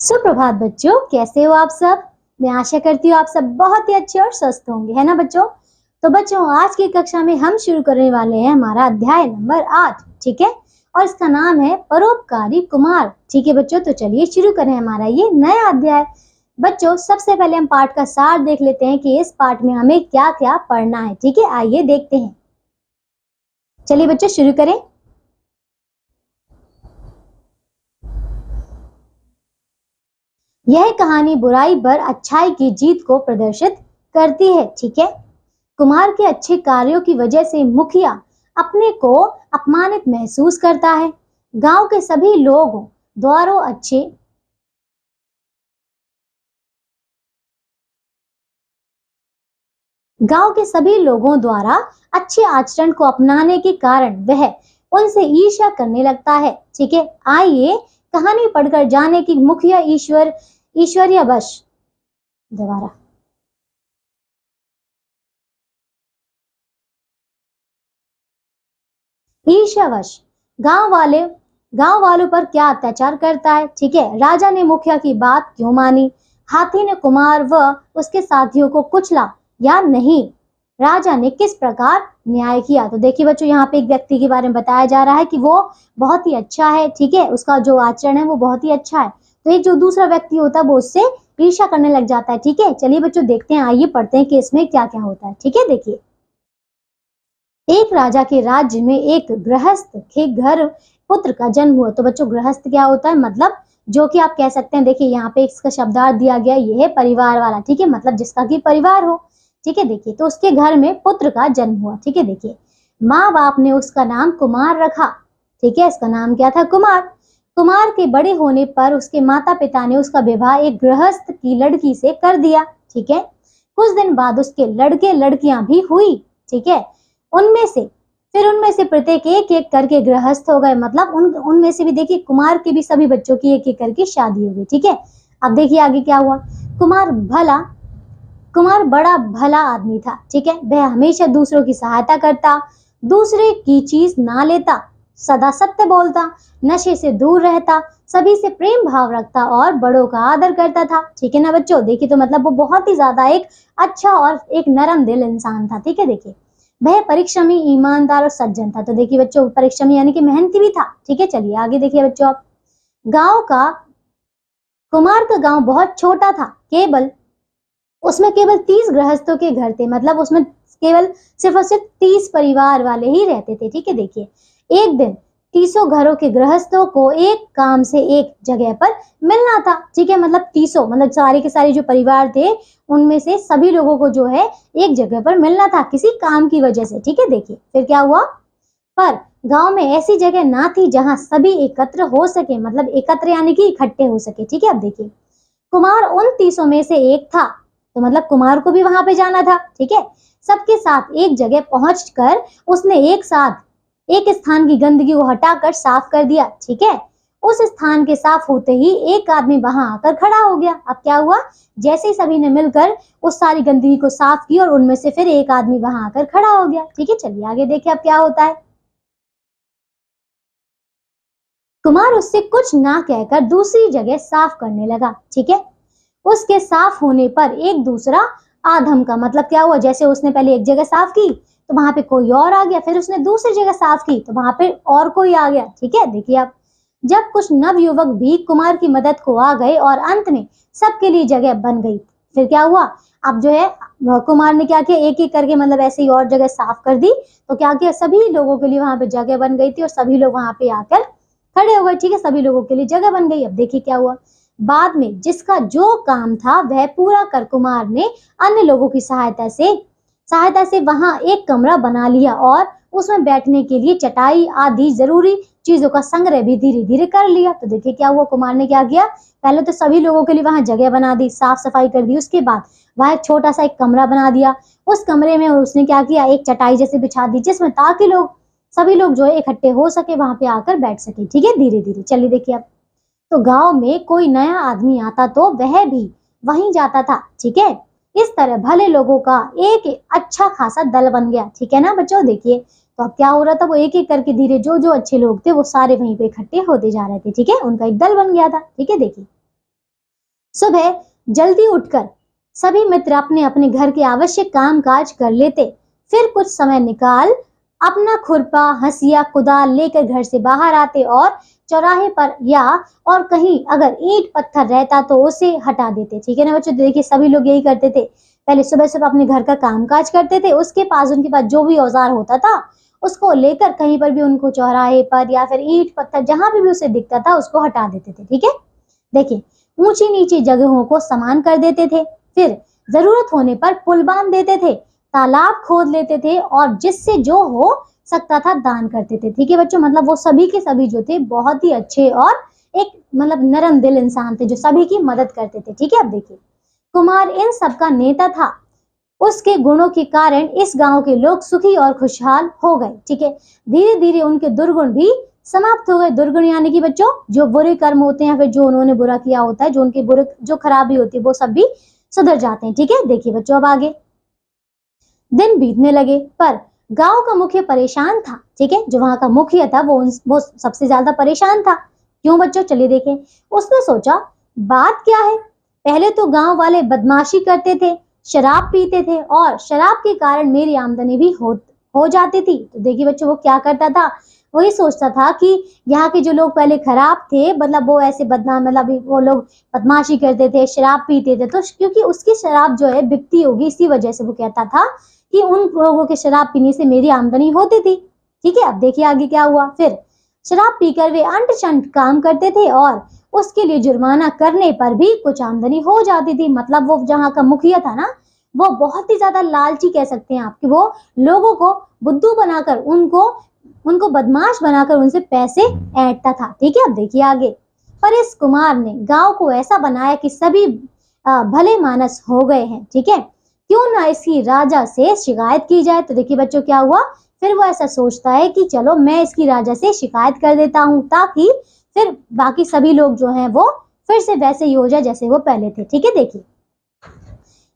सुप्रभात बच्चों, कैसे हो आप सब। मैं आशा करती हूँ आप सब बहुत ही अच्छे और स्वस्थ होंगे, है ना बच्चों। तो बच्चों, आज की कक्षा में हम शुरू करने वाले हैं हमारा अध्याय नंबर 8, ठीक है। और इसका नाम है परोपकारी कुमार, ठीक है बच्चों। तो चलिए शुरू करें हमारा ये नया अध्याय। बच्चों, सबसे पहले हम पाठ का सार देख लेते हैं कि इस पाठ में हमें क्या क्या पढ़ना है, ठीक है। आइए देखते हैं। चलिए बच्चों शुरू करें। यह कहानी बुराई पर अच्छाई की जीत को प्रदर्शित करती है, ठीक है। कुमार के अच्छे कार्यों की वजह से मुखिया अपने को अपमानित महसूस करता है। गांव के सभी लोग द्वारों अच्छे गांव के सभी लोगों द्वारा अच्छे आचरण को अपनाने के कारण वह उनसे ईर्ष्या करने लगता है, ठीक है। आइए कहानी पढ़कर जाने की मुखिया ईश्वरीय वश दोबारा ईर्ष्यावश गांव वालों पर क्या अत्याचार करता है, ठीक है। राजा ने मुखिया की बात क्यों मानी। हाथी ने कुमार व उसके साथियों को कुचला या नहीं। राजा ने किस प्रकार न्याय किया। तो देखिए बच्चों, यहाँ पे एक व्यक्ति के बारे में बताया जा रहा है कि वो बहुत ही अच्छा है, ठीक है। उसका जो आचरण है वो बहुत ही अच्छा है। तो एक जो दूसरा व्यक्ति होता है वो उससे ईर्ष्या करने लग जाता है, ठीक है। चलिए बच्चों देखते हैं, आइए पढ़ते हैं कि इसमें क्या क्या होता है, ठीक है। देखिए, एक राजा के राज्य में एक गृहस्थ के घर पुत्र का जन्म हुआ। तो बच्चों, गृहस्थ क्या होता है, मतलब जो कि आप कह सकते हैं, देखिए यहाँ पे इसका शब्दार्थ दिया गया, ये है परिवार वाला, ठीक है। मतलब जिसका कि परिवार हो, ठीक है। देखिए, तो उसके घर में पुत्र का जन्म हुआ, ठीक है। देखिए, माँ बाप ने उसका नाम कुमार रखा, ठीक है। इसका नाम क्या था, कुमार। कुमार के बड़े होने पर उसके माता पिता ने उसका विवाह एक गृहस्थ की लड़की से कर दिया, ठीक है। कुछ दिन बाद उसके लड़के लड़कियां भी हुई, ठीक है। उनमें से प्रत्येक एक एक करके गृहस्थ हो गए। मतलब उनमें से भी देखिए, कुमार के भी सभी बच्चों की एक एक करके शादी हो गई, ठीक है। अब देखिए आगे क्या हुआ। कुमार भला कुमार बड़ा भला आदमी था, ठीक है। वह हमेशा दूसरों की सहायता करता, दूसरे की चीज ना लेता, सदा सत्य बोलता, नशे से दूर रहता, सभी से प्रेम भाव रखता और बड़ों का आदर करता था, ठीक है ना बच्चों। देखिए, तो मतलब वो बहुत ही ज्यादा एक अच्छा और एक नरम दिल इंसान था, ठीक है। देखिए, वह परिश्रमी, ईमानदार और सज्जन था। तो देखिए बच्चों, परिश्रमी यानी कि मेहनती भी था, ठीक है। चलिए आगे देखिए बच्चों आप। गांव का कुमार का गांव बहुत छोटा था। उसमें केवल 30 गृहस्थों के घर थे। मतलब उसमें केवल सिर्फ और सिर्फ 30 परिवार वाले ही रहते थे, ठीक है। देखिए, एक दिन 30 घरों के गृहस्थों को एक काम से एक जगह पर मिलना था, ठीक है। मतलब 30 मतलब सारे के सारे जो परिवार थे उनमें से सभी लोगों को जो है एक जगह पर मिलना था किसी काम की वजह से, ठीक है। देखिए फिर क्या हुआ। पर गांव में ऐसी जगह ना थी जहां सभी एकत्र हो सके, मतलब एकत्र यानी कि इकट्ठे हो सके, ठीक है। अब देखिए, कुमार उन 30 में से एक था। तो मतलब कुमार को भी वहां पे जाना था, ठीक है। सबके साथ एक जगह पहुंचकर उसने एक साथ एक स्थान की गंदगी को हटाकर साफ कर दिया, ठीक है। उस स्थान के साफ होते ही एक आदमी वहां आकर खड़ा हो गया। अब क्या हुआ, जैसे ही सभी ने मिलकर उस सारी गंदगी को साफ की और उनमें से फिर एक आदमी वहां आकर खड़ा हो गया, ठीक है। चलिए आगे देखिए अब क्या होता है। कुमार उससे कुछ ना कहकर दूसरी जगह साफ करने लगा, ठीक है। उसके साफ होने पर एक दूसरा आधम का मतलब क्या हुआ, जैसे उसने पहले एक जगह साफ की तो वहां पे कोई और आ गया, फिर उसने दूसरी जगह साफ की तो वहां पे और कोई आ गया, ठीक है। देखिए अब, जब कुछ नव युवक भी कुमार की मदद को आ गए और अंत में सबके लिए जगह बन गई, फिर क्या हुआ। अब जो है कुमार ने क्या किया, एक एक करके मतलब ऐसे ही और जगह साफ कर दी। तो क्या किया, सभी लोगों के लिए वहां पे जगह बन गई थी और सभी लोग वहां पे आकर खड़े हो गए, ठीक है। सभी लोगों के लिए जगह बन गई। अब देखिए क्या हुआ। बाद में जिसका जो काम था वह पूरा कर कुमार ने अन्य लोगों की सहायता से वहां एक कमरा बना लिया और उसमें बैठने के लिए चटाई आदि जरूरी चीजों का संग्रह भी धीरे धीरे कर लिया। तो देखिए क्या हुआ, कुमार ने क्या किया, पहले तो सभी लोगों के लिए वहां जगह बना दी, साफ सफाई कर दी। उसके बाद वहां एक छोटा सा एक कमरा बना दिया। उस कमरे में उसने क्या किया, एक चटाई जैसे बिछा दी जिसमें ताकि सभी लोग जो है इकट्ठे हो सके, वहां पे आकर बैठ सके, ठीक है। धीरे धीरे चलिए देखिए अब। तो गांव में कोई नया आदमी आता तो वह भी वहीं जाता था, ठीक है। इस तरह भले लोगों का एक अच्छा खासा दल बन गया, ठीक है ना बच्चों। देखिए, तो अब क्या हो रहा था, वो एक एक करके धीरे जो जो अच्छे लोग थे वो सारे वहीं पे इकट्ठे होते जा रहे थे, ठीक है। उनका एक दल बन गया था, ठीक है। देखिए सुबह जल्दी उठकर सभी मित्र अपने अपने घर के आवश्यक काम काज कर लेते। फिर कुछ समय निकाल अपना खुरपा, हंसिया, कुदाल लेकर घर से बाहर आते और चौराहे पर या और कहीं अगर ईंट पत्थर रहता तो उसे हटा देते। ठीक है ना बच्चों, देखिए सभी लोग यही करते थे। पहले सुबह सुबह अपने घर का काम काज करते थे, उसके पास उनके पास जो भी औजार होता था उसको लेकर कहीं पर भी उनको चौराहे पर या फिर ईंट पत्थर जहां भी उसे दिखता था उसको हटा देते थे। ठीक है, देखिए ऊंची नीची जगहों को समान कर देते थे। फिर जरूरत होने पर पुल बांध देते थे, तालाब खोद लेते थे और जिससे जो हो सकता था दान करते थे। ठीक है बच्चों, मतलब वो सभी के सभी जो थे बहुत ही अच्छे और एक मतलब नरम दिल इंसान थे जो सभी की मदद करते थे। ठीक है, अब देखिए कुमार इन सबका नेता था। उसके गुणों के कारण इस गांव के लोग सुखी और खुशहाल हो गए। ठीक है, धीरे धीरे उनके दुर्गुण भी समाप्त हो गए। दुर्गुण यानी कि बच्चों जो बुरे कर्म होते हैं, फिर जो उन्होंने बुरा किया होता है, जो उनकी बुरे जो खराबी होती है वो सब भी सुधर जाते हैं। ठीक है, देखिए बच्चों अब आगे दिन बीतने लगे पर गांव का मुखिया परेशान था। ठीक है, जो वहां का मुखिया था वो सबसे ज्यादा परेशान था। क्यों बच्चों, चलिए देखें। उसने सोचा बात क्या है। पहले तो गांव वाले बदमाशी करते थे, शराब पीते थे और शराब के कारण मेरी आमदनी भी हो जाती थी। तो देखिए बच्चों वो क्या करता था, वही सोचता था कि यहाँ के जो लोग पहले खराब थे, मतलब वो ऐसे बदनाम, मतलब वो लोग बदमाशी करते थे, शराब पीते थे, तो क्योंकि उसकी शराब जो है बिकती होगी इसी वजह से वो कहता था कि उन लोगों के शराब पीने से मेरी आमदनी होती थी। ठीक है, अब देखिए आगे क्या हुआ। फिर शराब पीकर वे अंट शंट काम करते थे और उसके लिए जुर्माना करने पर भी कुछ आमदनी हो जाती थी। मतलब वो जहाँ का मुखिया था ना, वो बहुत ही ज्यादा लालची कह सकते हैं आप, कि वो लोगों को बुद्धू बनाकर उनको उनको बदमाश बनाकर उनसे पैसे ऐंठता था। ठीक है, अब देखिए आगे। पर इस कुमार ने गांव को ऐसा बनाया कि सभी भले मानस हो गए हैं। ठीक है, क्यों ना इसकी राजा से शिकायत की जाए। तो देखिए बच्चों क्या हुआ, फिर वो ऐसा सोचता है कि चलो मैं इसकी राजा से शिकायत कर देता हूँ ताकि फिर बाकी सभी लोग जो हैं वो फिर से वैसे ही हो जाए जैसे वो पहले थे। ठीक है, देखिए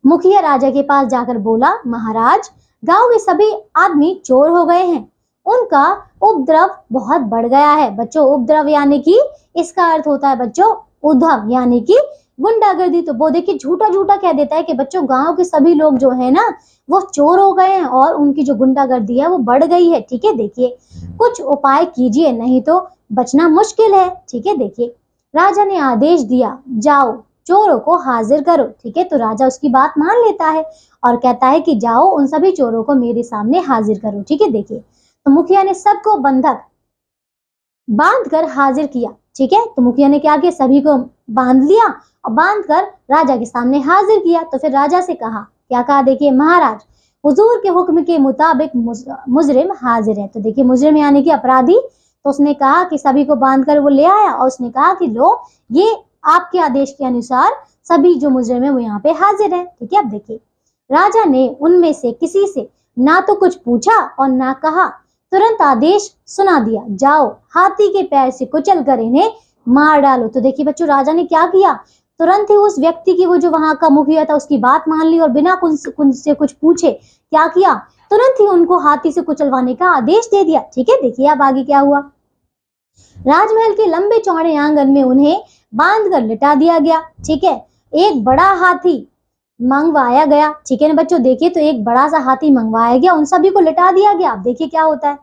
मुखिया राजा के पास जाकर बोला, महाराज गांव के सभी आदमी चोर हो गए हैं, उनका उपद्रव बहुत बढ़ गया है। बच्चों उपद्रव यानी कि इसका अर्थ होता है बच्चों उद्धव, यानी कि गुंडागर्दी। तो वो देखिए झूठा झूठा कह देता है कि बच्चों गांव के सभी लोग जो है ना वो चोर हो गए हैं और उनकी जो गुंडागर्दी है वो बढ़ गई है। ठीक है, देखिए कुछ उपाय कीजिए नहीं तो बचना मुश्किल है। ठीक है, देखिए राजा ने आदेश दिया, जाओ चोरों को हाजिर करो। ठीक है, तो राजा उसकी बात मान लेता है और कहता है कि जाओ उन सभी चोरों को मेरे सामने हाजिर करो। ठीक है, देखिए तो मुखिया ने सबको बंधक बांध कर हाजिर किया। ठीक है, तो मुखिया ने क्या किया, सभी को बांध लिया और बांध कर राजा के सामने हाजिर किया। तो फिर राजा से कहा, क्या कहा, देखिए महाराज हुजूर के हुक्म के मुताबिक मुजरिम हाजिर है। तो देखिए मुजरिम यानी कि अपराधी। तो उसने कहा कि सभी को बांध कर वो ले आया और उसने कहा कि लो ये आपके आदेश के अनुसार सभी जो मुजरिम है वो यहाँ पे हाजिर है। ठीक है, अब देखिए राजा ने उनमें से किसी से ना तो कुछ पूछा और ना कहा, तुरंत आदेश सुना दिया, जाओ हाथी के पैर से कुचल कर इन्हें मार डालो। तो देखिए बच्चों राजा ने क्या किया, तुरंत ही उस व्यक्ति की, वो जो वहां का मुखिया था, उसकी बात मान ली और बिना उनसे कुछ पूछे क्या किया, तुरंत ही उनको हाथी से कुचलवाने का आदेश दे दिया। ठीक है, देखिए अब आगे क्या हुआ। राजमहल के लंबे चौड़े आंगन में उन्हें बांध कर लिटा दिया गया। ठीक है, एक बड़ा हाथी मंगवाया गया। ठीक है ना बच्चों, देखिए तो एक बड़ा सा हाथी मंगवाया गया, उन सभी को लिटा दिया गया। अब देखिए क्या होता है।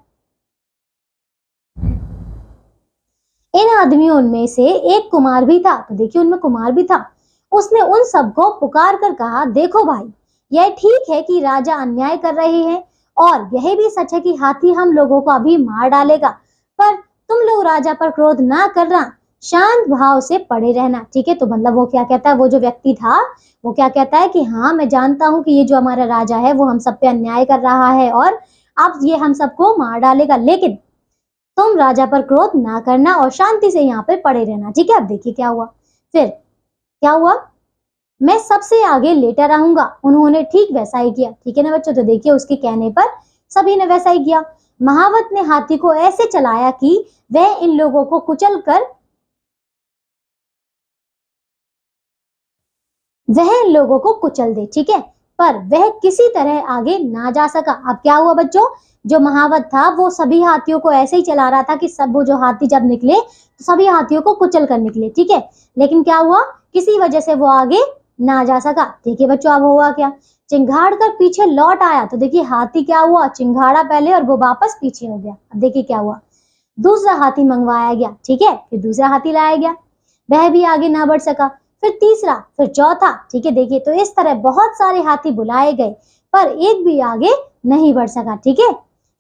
इन आदमियों में से एक कुमार भी था। तो देखिए उनमें कुमार भी था। उसने उन सबको पुकार कर कहा, देखो भाई यह ठीक है कि राजा अन्याय कर रहे हैं और यह भी सच है कि हाथी हम लोगों को अभी मार डालेगा, पर तुम लोग राजा पर क्रोध ना करना, शांत भाव से पड़े रहना। ठीक है, तो मतलब वो क्या कहता है, वो जो व्यक्ति था वो क्या कहता है कि हाँ मैं जानता हूँ कि ये जो हमारा राजा है वो हम सब पे अन्याय कर रहा है और अब ये हम सबको मार डालेगा, लेकिन तुम राजा पर क्रोध ना करना और शांति से यहाँ पे पड़े रहना। ठीक है, अब देखिए क्या हुआ। फिर क्या हुआ, मैं सबसे आगे लेटा रहूंगा। उन्होंने ठीक वैसा ही किया। ठीक है ना बच्चों, तो देखिए उसके कहने पर सभी ने वैसा ही किया। महावत ने हाथी को ऐसे चलाया कि वह इन लोगों को कुचल कर वह इन लोगों को कुचल दे। ठीक है, पर वह किसी तरह आगे ना जा सका। अब क्या हुआ बच्चों, जो महावत था वो सभी हाथियों को ऐसे ही चला रहा था कि सब वो जो हाथी जब निकले तो सभी हाथियों को कुचल कर निकले, ठीक है। लेकिन क्या हुआ, किसी वजह से वो आगे ना जा सका। देखिए बच्चों अब हुआ क्या, चिंगाड़ कर पीछे लौट आया। तो देखिए हाथी क्या हुआ, चिंगाड़ा पहले और वो वापस पीछे हो गया। अब देखिए क्या हुआ, दूसरा हाथी मंगवाया गया, ठीक है, फिर दूसरा हाथी लाया गया, वह भी आगे ना बढ़ सका, फिर तीसरा, फिर चौथा, ठीक है। देखिए तो इस तरह बहुत सारे हाथी बुलाए गए पर एक भी आगे नहीं बढ़ सका, ठीक है,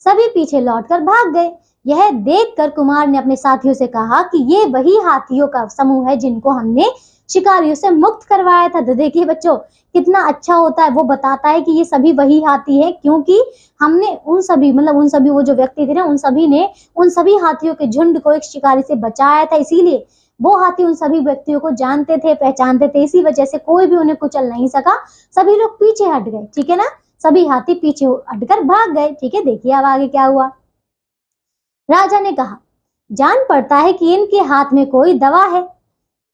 सभी पीछे लौटकर भाग गए। यह देखकर कुमार ने अपने साथियों से कहा कि ये वही हाथियों का समूह है जिनको हमने शिकारियों से मुक्त करवाया था। तो देखिए बच्चों कितना अच्छा होता है, वो बताता है कि ये सभी वही हाथी है, क्योंकि हमने उन सभी वो जो व्यक्ति थे ना, उन सभी ने उन सभी हाथियों के झुंड को एक शिकारी से बचाया था। इसीलिए वो हाथी उन सभी व्यक्तियों को जानते थे, पहचानते थे, इसी वजह से कोई भी उन्हें कुचल नहीं सका, सभी लोग पीछे हट गए, ठीक है ना, सभी हाथी पीछे हटकर भाग गए, ठीक है। देखिए अब आगे क्या हुआ, राजा ने कहा जान पड़ता है कि इनके हाथ में कोई दवा है,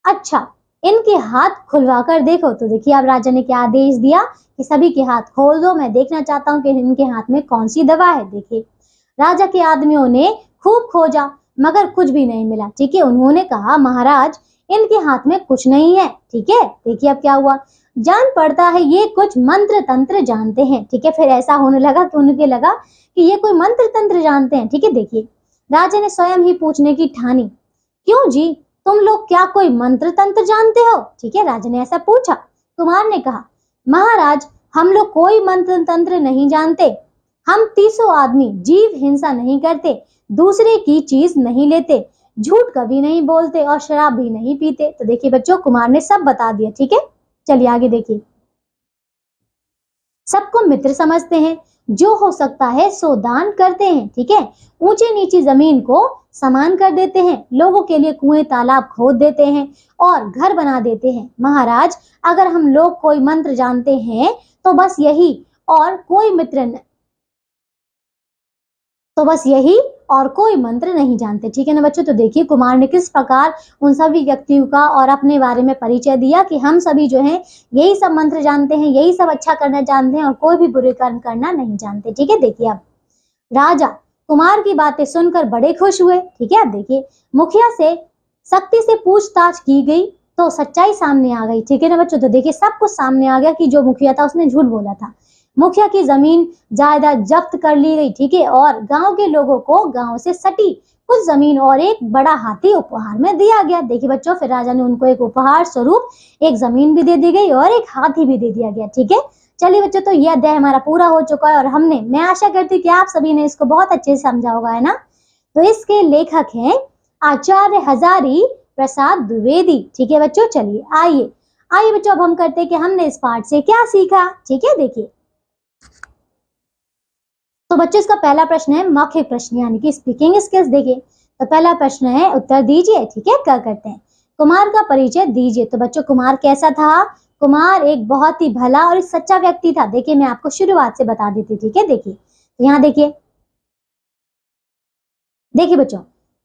अच्छा इनके हाथ खुलवा कर देखो। तो देखिए अब राजा ने क्या आदेश दिया कि सभी के हाथ खोल दो, मैं देखना चाहता हूँ कि इनके हाथ में कौन सी दवा है। देखिए राजा के आदमियों ने खूब खोजा मगर कुछ भी नहीं मिला, ठीक है। उन्होंने कहा महाराज इनके हाथ में कुछ नहीं है, ठीक है। देखिए अब क्या हुआ, जान पड़ता है ये कुछ मंत्र तंत्र जानते हैं, ठीक है। फिर ऐसा होने लगा कि उनके लगा कि ये कोई मंत्र तंत्र जानते हैं, ठीक है। देखिए राजा ने स्वयं ही पूछने की ठानी, क्यों जी तुम लोग क्या कोई मंत्र तंत्र जानते हो, ठीक है, राजा ने ऐसा पूछा। कुमार ने कहा महाराज हम लोग कोई मंत्र तंत्र नहीं जानते, हम 30 आदमी जीव हिंसा नहीं करते, दूसरे की चीज नहीं लेते, झूठ कभी नहीं बोलते और शराब भी नहीं पीते। तो देखिए बच्चों कुमार ने सब बता दिया, ठीक है। चलिए आगे देखिए, सबको मित्र समझते हैं, जो हो सकता है सो दान करते हैं, ठीक है, ऊंचे नीची जमीन को समान कर देते हैं, लोगों के लिए कुएं तालाब खोद देते हैं और घर बना देते हैं। महाराज अगर हम लोग कोई मंत्र जानते हैं तो बस यही और कोई मंत्र नहीं जानते, ठीक है ना बच्चों। तो देखिए कुमार ने किस प्रकार उन सभी व्यक्तियों का और अपने बारे में परिचय दिया कि हम सभी जो हैं यही सब मंत्र जानते हैं, यही सब अच्छा करना जानते हैं और कोई भी बुरे कर्म करना नहीं जानते, ठीक है। देखिए अब राजा कुमार की बातें सुनकर बड़े खुश हुए, ठीक है। अब देखिए मुखिया से सख्ती से पूछताछ की गई तो सच्चाई सामने आ गई, ठीक है ना बच्चों। तो देखिए सब कुछ सामने आ गया कि जो मुखिया था उसने झूठ बोला था। मुखिया की जमीन जायदाद जब्त कर ली गई, ठीक है, और गांव के लोगों को गांव से सटी कुछ जमीन और एक बड़ा हाथी उपहार में दिया गया। देखिए बच्चों फिर राजा ने उनको एक उपहार स्वरूप एक जमीन भी दे दी गई और एक हाथी भी दे दिया गया, ठीक है। चलिए बच्चों तो यह अध्याय हमारा पूरा हो चुका है और मैं आशा करती हूँ कि आप सभी ने इसको बहुत अच्छे से समझा होगा, है ना। तो इसके लेखक हैं आचार्य हजारी प्रसाद द्विवेदी, ठीक है बच्चों। चलिए आइए बच्चों अब हम करते हैं कि हमने इस पाठ से क्या सीखा, ठीक है। देखिए तो बच्चों इसका पहला प्रश्न है मौखिक प्रश्न यानी कि स्पीकिंग स्किल्स। देखिए तो पहला प्रश्न है उत्तर दीजिए, ठीक है। क्या करते हैं, कुमार का परिचय दीजिए। तो बच्चों कुमार कैसा था, कुमार एक बहुत ही भला और सच्चा व्यक्ति था। देखिए मैं आपको शुरुआत से बता देती, ठीक है। देखिए तो यहाँ देखिए बच्चों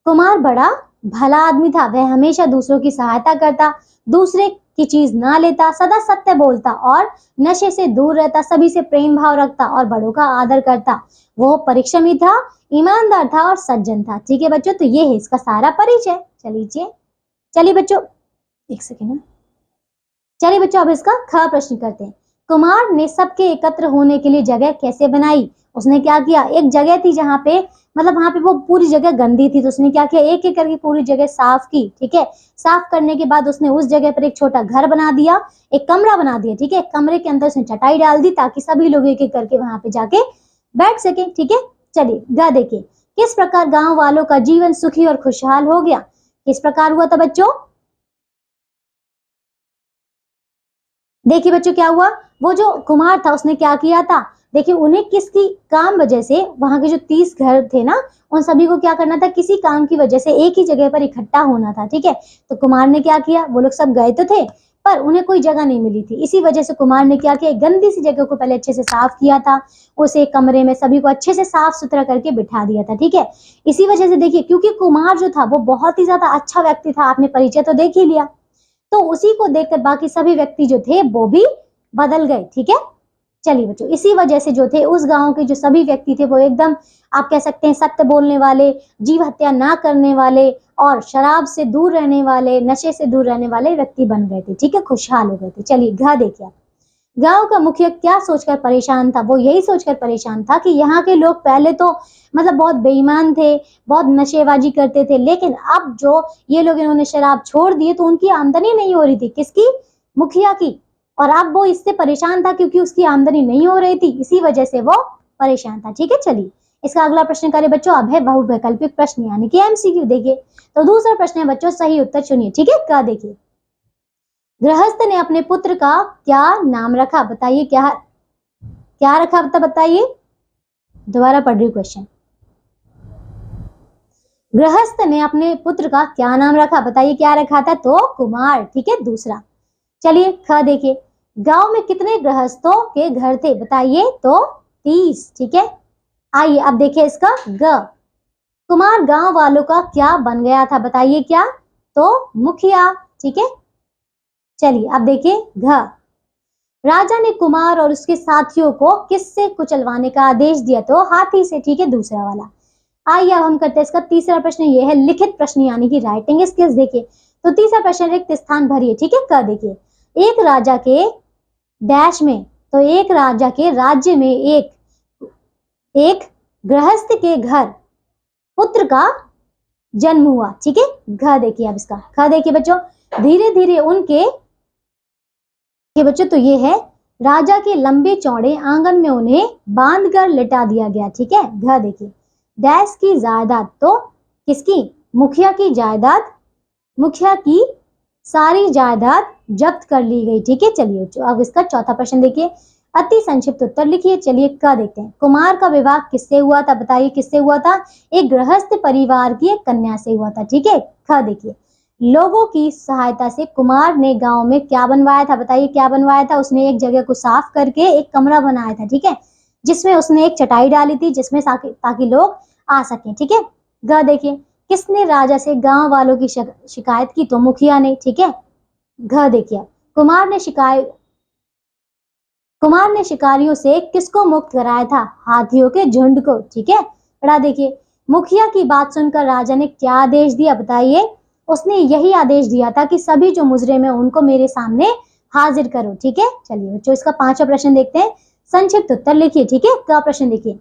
कुमार बड़ा भला आदमी था, वह हमेशा दूसरों की सहायता करता, दूसरे की चीज ना लेता, सदा सत्य बोलता और नशे से दूर रहता, सभी से प्रेम भाव रखता और बड़ों का आदर करता। वो परिश्रमी था, ईमानदार था और सज्जन था, ठीक है बच्चों। तो ये है इसका सारा परिचय। चलिए बच्चों एक सेकेंड, चलिए बच्चों अब इसका ख प्रश्न करते हैं। कुमार ने सबके एकत्र होने के लिए जगह कैसे बनाई। उसने क्या किया, एक जगह थी जहाँ पे वहां पे वो पूरी जगह गंदी थी, तो उसने क्या किया, एक एक करके पूरी जगह साफ की, ठीक है। साफ करने के बाद उसने उस जगह पर एक छोटा घर बना दिया, एक कमरा बना दिया, ठीक है। कमरे के अंदर उसने चटाई डाल दी ताकि सभी लोग एक एक करके वहां पे जाके बैठ सके, ठीक है। चलिए गा देखिए, किस प्रकार गांव वालों का जीवन सुखी और खुशहाल हो गया। किस प्रकार हुआ था बच्चों, देखिए बच्चों क्या हुआ, वो जो कुमार था उसने क्या किया था, देखिए उन्हें किसकी काम वजह से वहां के जो 30 घर थे ना उन सभी को क्या करना था, किसी काम की वजह से एक ही जगह पर इकट्ठा होना था, ठीक है। तो कुमार ने क्या किया, वो लोग सब गए तो थे पर उन्हें कोई जगह नहीं मिली थी, इसी वजह से कुमार ने क्या किया, गंदी सी जगह को पहले अच्छे से साफ किया था, उस एक कमरे में सभी को अच्छे से साफ सुथरा करके बिठा दिया था, ठीक है। इसी वजह से देखिए क्योंकि कुमार जो था वो बहुत ही ज्यादा अच्छा व्यक्ति था, आपने परिचय तो देख ही लिया, तो उसी को देखकर बाकी सभी व्यक्ति जो थे वो भी बदल गए, ठीक है। चलिए बच्चों, इसी वजह से जो थे उस गांव के जो सभी व्यक्ति थे वो एकदम आप कह सकते हैं सत्य बोलने वाले, जीव हत्या ना करने वाले और शराब से दूर रहने वाले, नशे से दूर रहने वाले व्यक्ति बन गए थे। ठीक है, खुशहाल हो गए थे। चलिए घ देखिए, गांव का मुखिया क्या सोचकर परेशान था? वो यही सोचकर परेशान था कि यहाँ के लोग पहले तो मतलब बहुत बेईमान थे, बहुत नशेबाजी करते थे, लेकिन अब जो ये लोग इन्होंने शराब छोड़ दिए तो उनकी आमदनी नहीं हो रही थी। किसकी? मुखिया की। और अब वो इससे परेशान था क्योंकि उसकी आमदनी नहीं हो रही थी, इसी वजह से वो परेशान था। ठीक है, चलिए इसका अगला प्रश्न करें बच्चों। अब है बहुवैकल्पिक प्रश्न यानी कि एमसीक्यू। देखिए तो दूसरा प्रश्न है बच्चों, सही उत्तर चुनिए। ठीक है, क्या देखिए, गृहस्थ ने अपने पुत्र का क्या नाम रखा? बताइए क्या क्या रखा, बताइए। दोबारा पढ़ रही हूँ क्वेश्चन। गृहस्थ ने अपने पुत्र का क्या नाम रखा? बताइए क्या रखा था? तो कुमार। ठीक है, दूसरा। चलिए ख देखिए, गांव में कितने गृहस्थों के घर थे? बताइए। तो 30। ठीक है, आइए अब देखिए इसका ग। कुमार गांव वालों का क्या बन गया था? बताइए क्या? तो मुखिया। ठीक है, चलिए अब देखिए घ। राजा ने कुमार और उसके साथियों को किससे कुचलवाने का आदेश दिया? तो हाथी से। ठीक है, दूसरा वाला। आइए अब हम करते हैं इसका तीसरा प्रश्न, ये है लिखित प्रश्न यानी कि राइटिंग स्किल्स। देखिए तो तीसरा प्रश्न, रिक्त स्थान भरिए। ठीक है, कर देखिए, एक राजा के डैश में, तो एक राजा के राज्य में एक गृहस्थ के घर पुत्र का जन्म हुआ। ठीक है, घ देखिए अब इसका ख देखिए बच्चों, धीरे धीरे उनके बच्चों तो ये है राजा के लंबे चौड़े आंगन में उन्हें बांधकर लिटा दिया गया। ठीक है, घ देखिए, डैश की जायदाद, तो किसकी? मुखिया की जायदाद, मुखिया की सारी जायदाद जब्त कर ली गई। ठीक है, चलिए अब इसका चौथा प्रश्न देखिए, अति संक्षिप्त उत्तर लिखिए। चलिए क्या देखते हैं, कुमार का विवाह किससे हुआ था? बताइए किससे हुआ था? एक गृहस्थ परिवार की एक कन्या से हुआ था। ठीक है, ख देखिए, लोगों की सहायता से कुमार ने गांव में क्या बनवाया था? बताइए क्या बनवाया था? उसने एक जगह को साफ करके एक कमरा बनाया था। ठीक है, जिसमें उसने एक चटाई डाली थी जिसमें ताकि लोग आ सकें। ठीक है, ग देखिए, किसने राजा से गांव वालों की शिकायत की? तो मुखिया ने। ठीक है, घ देखिए, कुमार ने शिकारियों से किसको मुक्त कराया था? हाथियों के झुंड को। ठीक है, पढ़ा देखिए, मुखिया की बात सुनकर राजा ने क्या आदेश दिया? बताइए। उसने यही आदेश दिया था कि सभी जो मुजरिम है उनको मेरे सामने हाजिर करो। ठीक है, चलिए बच्चों इसका पांचवा प्रश्न देखते हैं, संक्षिप्त उत्तर लिखिए। ठीक है, क्या प्रश्न देखिए,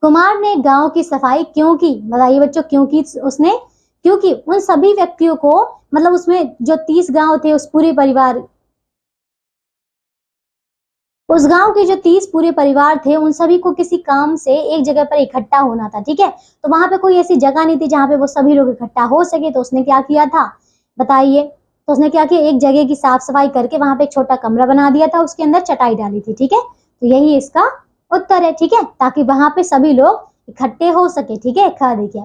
कुमार ने गांव की सफाई क्यों की? बताइए बच्चों क्यों की उसने? क्योंकि उन सभी व्यक्तियों को मतलब उसमें जो 30 गांव थे उस पूरे परिवार, उस गांव के जो 30 पूरे परिवार थे उन सभी को किसी काम से एक जगह पर इकट्ठा होना था। ठीक है, तो वहां पे कोई ऐसी जगह नहीं थी जहां पे वो सभी लोग इकट्ठा हो सके, तो उसने क्या किया था? बताइए। तो उसने क्या किया, एक जगह की साफ सफाई करके वहां पे एक छोटा कमरा बना दिया था, उसके अंदर चटाई डाली थी। ठीक है, तो यही इसका उत्तर है। ठीक है, ताकि वहां पे सभी लोग इकट्ठे हो सके। ठीक है, ख देखिए,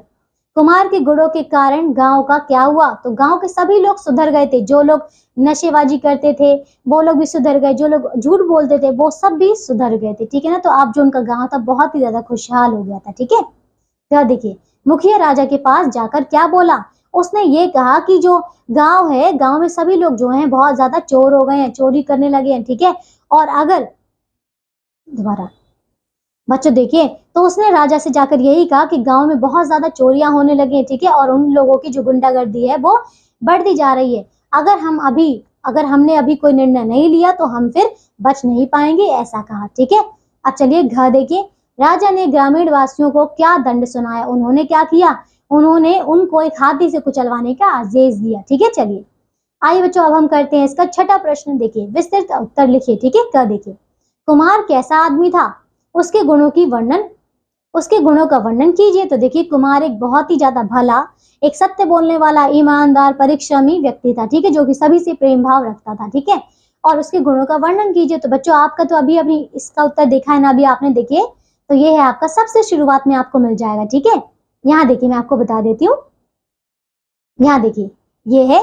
कुमार के गुणों के कारण गांव का क्या हुआ? तो गांव के सभी लोग सुधर गए थे, जो लोग नशेबाजी करते थे वो लोग भी सुधर गए, जो लोग झूठ बोलते थे वो सब भी सुधर गए थे। ठीक है ना, तो आप जो उनका गांव था बहुत ही ज्यादा खुशहाल हो गया था। ठीक है, क्या देखिए, मुखिया राजा के पास जाकर क्या बोला? उसने ये कहा कि जो गांव है, गांव में सभी लोग जो हैं बहुत ज्यादा चोर हो गए हैं, चोरी करने लगे हैं। ठीक है, और अगर दोबारा बच्चों देखिए, तो उसने राजा से जाकर यही कहा कि गांव में बहुत ज्यादा चोरियां होने लगी हैं। ठीक है, और उन लोगों की जो गुंडागर्दी है वो बढ़ती जा रही है, अगर हमने अभी कोई निर्णय नहीं लिया तो हम फिर बच नहीं पाएंगे, ऐसा कहा। ठीक है, अब चलिए घ देखिए, राजा ने ग्रामीण वासियों को क्या दंड सुनाया? उन्होंने क्या किया? उन्होंने उनको एक हाथी से कुचलवाने का आदेश दिया। ठीक है, चलिए आइए बच्चों अब हम करते हैं इसका छठा प्रश्न। देखिए विस्तृत उत्तर लिखिए। ठीक है, क देखिए, कुमार कैसा आदमी था? उसके गुणों का वर्णन कीजिए। तो देखिए, कुमार एक बहुत ही ज्यादा भला, एक सत्य बोलने वाला, ईमानदार, परिश्रमी व्यक्ति था। ठीक है, जो कि सभी से प्रेम भाव रखता था। ठीक है, और उसके गुणों का वर्णन कीजिए। तो बच्चों आपका तो अभी अभी इसका उत्तर देखा है ना, अभी आपने देखिए, तो ये है आपका सबसे शुरुआत में आपको मिल जाएगा। ठीक है, यहाँ देखिए मैं आपको बता देती हूँ, यहाँ देखिए ये है,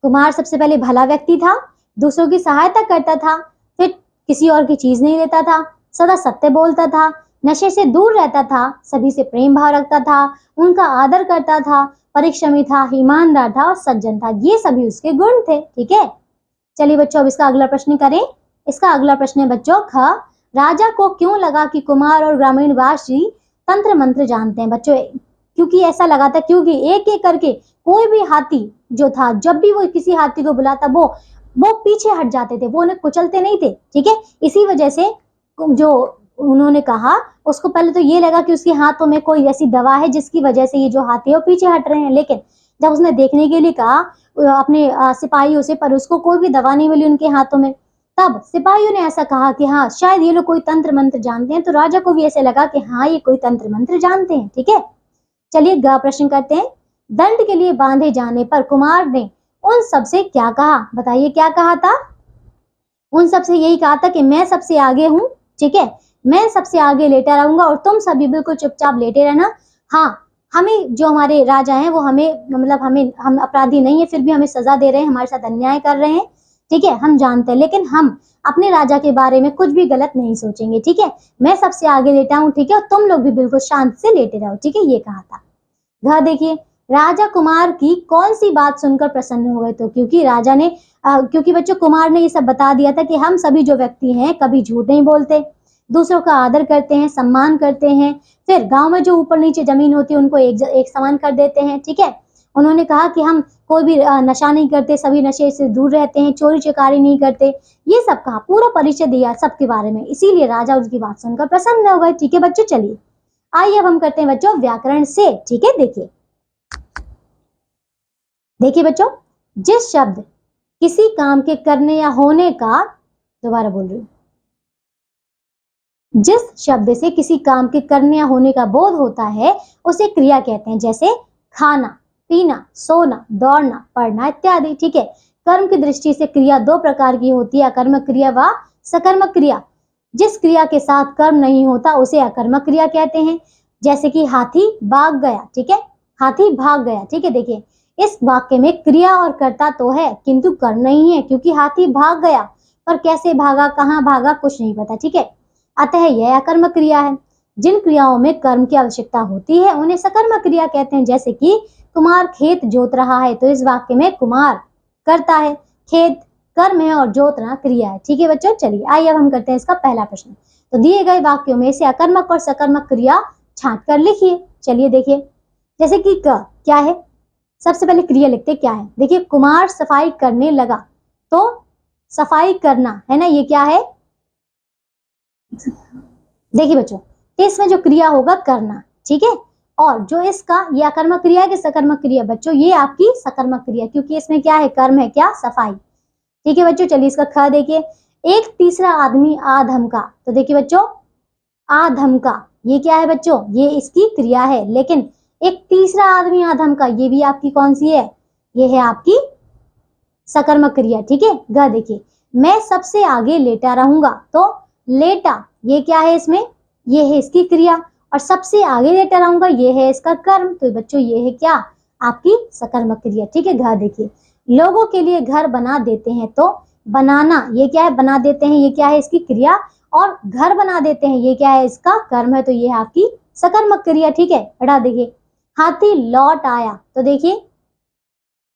कुमार सबसे पहले भला व्यक्ति था, दूसरों की सहायता करता था, फिर किसी और की चीज नहीं लेता था, सदा सत्य बोलता था, नशे से दूर रहता था, सभी से प्रेम भाव रखता था, उनका आदर करता था, परिश्रमी था, ईमानदार था और सज्जन था। ये सभी उसके गुण थे। ठीक है, चलिए बच्चों अब इसका अगला प्रश्न करें। इसका अगला प्रश्न है बच्चों ख, राजा को क्यों लगा कि कुमार और ग्रामीणवासी तंत्र मंत्र जानते हैं बच्चों? क्योंकि ऐसा लगा था, क्योंकि एक एक करके कोई भी हाथी जो था, जब भी वो किसी हाथी को बुलाता वो पीछे हट जाते थे, वो उन्हें कुचलते नहीं थे, ठीक है। इसी वजह से जो उन्होंने कहा, उसको पहले तो ये लगा कि उसके हाथों में कोई ऐसी दवा है जिसकी वजह से ये जो हाथी है वो पीछे हट रहे हैं, लेकिन जब उसने देखने के लिए कहा अपने सिपाहियों से, पर उसको कोई भी दवा नहीं मिली उनके हाथों में। तब सिपाहियों ने ऐसा कहा कि हाँ शायद ये लोग कोई तंत्र मंत्र जानते हैं, तो राजा को भी ऐसे लगा कि हाँ ये कोई तंत्र मंत्र जानते हैं, ठीक है। चलिए ग प्रश्न करते हैं। दंड के लिए बांधे जाने पर कुमार ने उन सबसे क्या कहा? बताइए क्या कहा था? उन सबसे यही कहा था कि मैं सबसे आगे हूं, ठीक है, मैं सबसे आगे लेटा रहूंगा और तुम सभी बिल्कुल चुपचाप लेटे रहना। हाँ, हमें जो हमारे राजा हैं वो हमें मतलब हम अपराधी नहीं है, फिर भी हमें सजा दे रहे हैं, हमारे साथ अन्याय कर रहे हैं, ठीक है, हम जानते हैं, लेकिन हम अपने राजा के बारे में कुछ भी गलत नहीं सोचेंगे, ठीक है। मैं सबसे आगे लेटा हूँ, ठीक है, और तुम लोग भी बिल्कुल शांत से लेटे रहो, ठीक है, ये कहा था। घर देखिए, राजा कुमार की कौन सी बात सुनकर प्रसन्न हो गए? तो क्योंकि राजा ने क्योंकि बच्चों कुमार ने ये सब बता दिया था कि हम सभी जो व्यक्ति हैं कभी झूठ नहीं बोलते, दूसरों का आदर करते हैं, सम्मान करते हैं, फिर गांव में जो ऊपर नीचे जमीन होती है उनको एक समान कर देते हैं, ठीक है। उन्होंने कहा कि हम कोई भी नशा नहीं करते, सभी नशे से दूर रहते हैं, चोरी चकारी नहीं करते, ये सब कहा, पूरा परिचय दिया सबके बारे में, इसीलिए राजा उसकी बात सुनकर प्रसन्न हो गए, ठीक है बच्चों। चलिए आइए अब हम करते हैं बच्चों व्याकरण से, ठीक है। देखिए बच्चों, जिस शब्द किसी काम के करने या होने का, दोबारा बोल रही हूं, जिस शब्द से किसी काम के करने या होने का बोध होता है उसे क्रिया कहते हैं, जैसे खाना, पीना, सोना, दौड़ना, पढ़ना इत्यादि, ठीक है। कर्म की दृष्टि से क्रिया दो प्रकार की होती है, अकर्मक क्रिया व सकर्मक क्रिया। जिस क्रिया के साथ कर्म नहीं होता उसे अकर्मक क्रिया कहते हैं, जैसे कि हाथी भाग गया, ठीक है, हाथी भाग गया, ठीक है। देखिए इस वाक्य में क्रिया और कर्ता तो है किंतु कर्म नहीं है, क्योंकि हाथी भाग गया, पर कैसे भागा, कहाँ भागा, कुछ नहीं पता, ठीक है। अतः यह अकर्मक क्रिया है। जिन क्रियाओं में कर्म की आवश्यकता होती है उन्हें सकर्मक क्रिया कहते हैं, जैसे कि कुमार खेत जोत रहा है, तो इस वाक्य में कुमार करता है, खेत कर्म है और जोतना क्रिया है, ठीक है बच्चों। चलिए आइए अब हम करते हैं इसका पहला प्रश्न। तो दिए गए वाक्यों में से अकर्मक और सकर्मक क्रिया छांट कर लिखिए। चलिए देखिए, जैसे कि क्या है, सबसे पहले क्रिया लिखते क्या है। देखिए कुमार सफाई करने लगा, तो सफाई करना है ना, ये क्या है, देखिए बच्चों, इसमें जो क्रिया होगा करना, ठीक है, और जो इसका ये अकर्मक क्रिया है कि सकर्मक क्रिया, बच्चों ये आपकी सकर्मक क्रिया, क्योंकि इसमें क्या है, कर्म है, क्या, सफाई, ठीक है बच्चों। चलिए इसका ख देखिए, एक तीसरा आदमी आधमका, तो देखिए बच्चों आधमका ये क्या है बच्चों, ये इसकी क्रिया है, लेकिन एक तीसरा आदमी आधमका ये भी आपकी कौन सी है, ये है आपकी सकर्मक क्रिया, ठीक है। ग देखिए, मैं सबसे आगे लेटा रहूंगा, तो लेटा ये क्या है, इसमें ये है इसकी क्रिया, और सबसे आगे लेटा रहूंगा ये है इसका कर्म, तो बच्चों ये है क्या, आपकी सकर्मक क्रिया, ठीक है। घ देखिए, लोगों के लिए घर बना देते हैं, तो बनाना ये क्या है, बना देते हैं ये क्या है इसकी क्रिया, और घर बना देते हैं ये क्या है इसका कर्म है, तो ये है आपकी सकर्मक क्रिया, ठीक है। बढ़ा देखिए, हाथी लौट आया, तो देखिए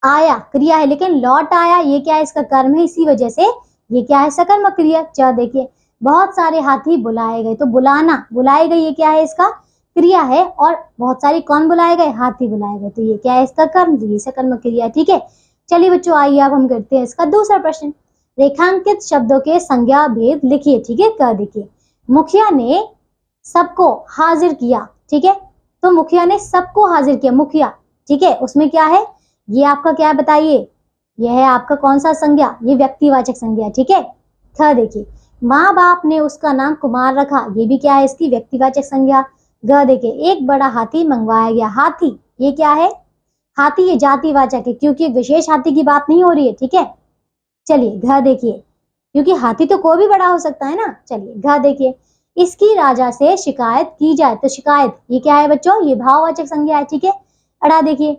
आया क्रिया है, लेकिन लौट आया ये क्या है इसका कर्म है, इसी वजह से ये क्या है सकर्मक क्रिया। च देखिए, बहुत सारे हाथी बुलाए गए, तो बुलाना बुलाए गए ये क्या है इसका क्रिया है, और बहुत सारे कौन बुलाए गए, हाथी बुलाए गए, तो ये क्या है इसका कर्म, ये सकर्मक क्रिया, ठीक है। चलिए बच्चों आइए अब हम करते हैं इसका दूसरा प्रश्न। रेखांकित शब्दों के संज्ञा भेद लिखिए, ठीक है। कह देखिए, मुखिया ने सबको हाजिर किया, ठीक है, तो मुखिया ने सबको हाजिर किया, मुखिया, ठीक है, उसमें क्या है, ये आपका क्या है बताइए, यह है आपका कौन सा संज्ञा, ये व्यक्तिवाचक संज्ञा, ठीक है। ख देखिए, माँ बाप ने उसका नाम कुमार रखा, ये भी क्या है इसकी व्यक्तिवाचक संज्ञा। ग देखिए, एक बड़ा हाथी मंगवाया गया, हाथी ये क्या है, हाथी ये जातिवाचक है, क्योंकि विशेष हाथी की बात नहीं हो रही है, ठीक है। चलिए घ देखिए, क्योंकि हाथी तो कोई भी बड़ा हो सकता है ना। चलिए घ देखिए, इसकी राजा से शिकायत की जाए, तो शिकायत ये क्या है बच्चों, ये भाववाचक संज्ञा है, ठीक है। अड़ा देखिए,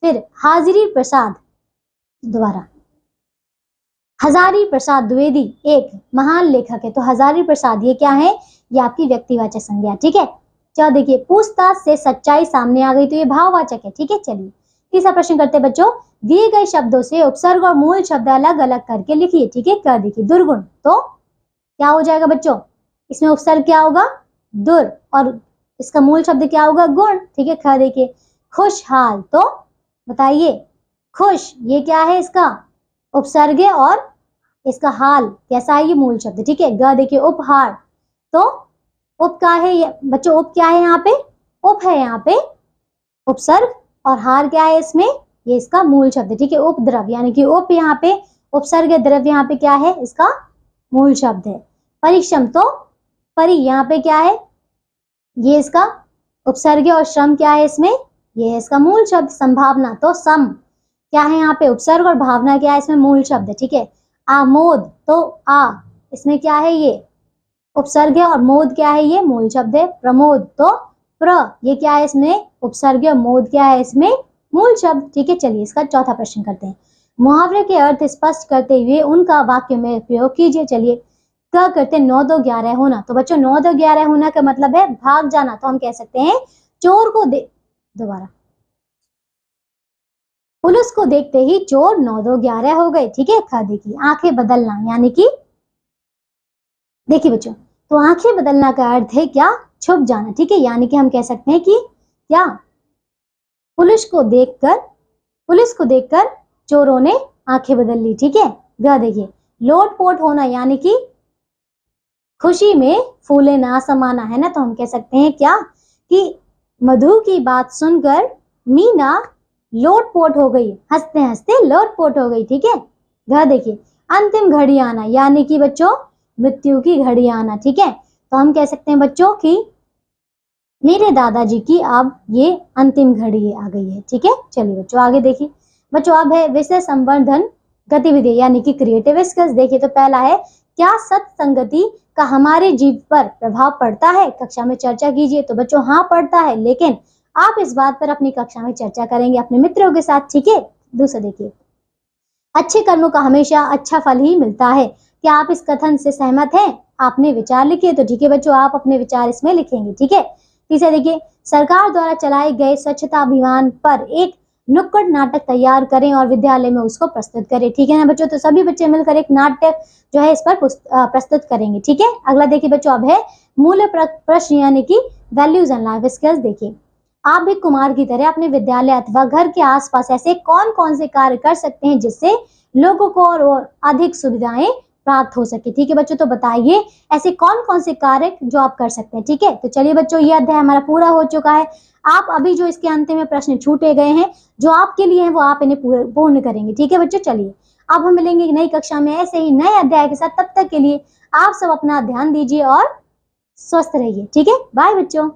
फिर हाजिरी प्रसाद, दोबारा हजारी प्रसाद द्विवेदी एक महान लेखक है, तो हजारी प्रसाद ये क्या है, ये आपकी व्यक्तिवाचक संज्ञा, ठीक है। चलो देखिए, पूछताछ से सच्चाई सामने आ गई, तो ये भाववाचक है, ठीक है। चलिए तीसरा प्रश्न करते हैं बच्चों, दिए गए शब्दों से उपसर्ग और मूल शब्द अलग अलग करके लिखिए, ठीक है। कर देखिए, दुर्गुण तो क्या हो जाएगा बच्चों, इसमें उपसर्ग क्या होगा, दुर, और इसका मूल शब्द क्या होगा, गुण। ठीक है, ख देखिए खुशहाल, तो बताइए खुश ये क्या है, इसका उपसर्ग है, और इसका हाल कैसा है, ये मूल शब्द। ठीक है, ग देखिए उपहार, तो उप क्या है ये बच्चों, उप क्या है यहाँ पे, उप है यहाँ पे उपसर्ग, और हार क्या है इसमें, ये इसका मूल शब्द। ठीक है, उपद्रव यानी कि उप यहाँ पे उपसर्ग, द्रव्य यहाँ पे क्या है, इसका मूल शब्द है। परिश्रम, तो परि यहाँ पे क्या है, ये इसका उपसर्ग है, और श्रम क्या है इसमें, ये है इसका मूल शब्द। संभावना, तो सम क्या है यहाँ पे उपसर्ग, और भावना क्या है इसमें मूल शब्द है। ठीक है, आमोद, तो आ इसमें क्या है, ये उपसर्ग है, और मोद क्या है, ये मूल शब्द है। प्रमोद, तो प्र ये क्या है इसमें उपसर्ग है, और मोद क्या है इसमें मूल शब्द। ठीक है, चलिए इसका चौथा प्रश्न करते हैं। मुहावरे के अर्थ स्पष्ट करते हुए उनका वाक्य में प्रयोग कीजिए। चलिए, क्या करते हैं, 9 2 11 होना। तो बच्चों 9 2 11 होना का मतलब है भाग जाना, तो हम कह सकते हैं चोर को दोबारा पुलिस को देखते ही चोर 9 2 11 हो गए। ठीक है, खा देखिए आंखें बदलना, यानी कि देखिए बच्चों, तो आंखें बदलना का अर्थ है क्या, छुप जाना। ठीक है, यानी कि हम कह सकते हैं कि क्या, पुलिस को देखकर चोरों ने आंखें बदल ली। ठीक है, ग देखिए लोटपोट होना, यानी कि खुशी में फूले ना समाना, है ना। तो हम कह सकते हैं क्या, कि मधु की बात सुनकर मीना लोटपोट हो गई, हंसते हंसते लोटपोट हो गई। ठीक है, ग देखिए अंतिम घड़ी आना, यानी कि बच्चों मृत्यु की घड़ी आना। ठीक है, तो हम कह सकते हैं बच्चों कि मेरे दादाजी की अब ये अंतिम घड़ी आ गई है। ठीक है, चलिए बच्चों आगे देखिए। बच्चों अब है विषय संवर्धन गतिविधि, यानी कि क्रिएटिव स्किल्स। देखिए, तो पहला है क्या सत्संगति का हमारे जीवन पर प्रभाव पड़ता है, कक्षा में चर्चा कीजिए। तो बच्चों हाँ पड़ता है, लेकिन आप इस बात पर अपनी कक्षा में चर्चा करेंगे अपने मित्रों के साथ। ठीक है, दूसरा देखिए अच्छे कर्मों का हमेशा अच्छा फल ही मिलता है। क्या आप इस कथन से सहमत हैं, आपने विचार लिखिए। तो ठीक है बच्चों, आप अपने विचार इसमें लिखेंगे। ठीक है, तीसरा देखिए सरकार द्वारा चलाए गए स्वच्छता अभियान पर एक नुक्कड़ नाटक तैयार करें और विद्यालय में उसको प्रस्तुत करें। ठीक है ना बच्चों, तो सभी बच्चे मिलकर एक नाटक जो है इस पर प्रस्तुत करेंगे। ठीक है, अगला देखिए बच्चों, अब है मूल्य प्रश्न, यानी कि वैल्यूज एंड लाइफ स्किल्स। देखिए, आप भी कुमार की तरह अपने विद्यालय अथवा घर के आसपास ऐसे कौन कौन से कार्य कर सकते हैं जिससे लोगों को और अधिक सुविधाएं प्राप्त हो सके। ठीक है बच्चों, तो बताइए ऐसे कौन कौन से कार्य जो आप कर सकते हैं। ठीक है, तो चलिए बच्चों, ये अध्याय हमारा पूरा हो चुका है। आप अभी जो इसके अंतिम में प्रश्न छूटे गए हैं जो आपके लिए हैं, वो आप इन्हें पूर्ण करेंगे। ठीक है बच्चों, चलिए अब हम मिलेंगे एक नई कक्षा में ऐसे ही नए अध्याय के साथ। तब तक के लिए आप सब अपना ध्यान दीजिए और स्वस्थ रहिए। ठीक है, बाय बच्चों।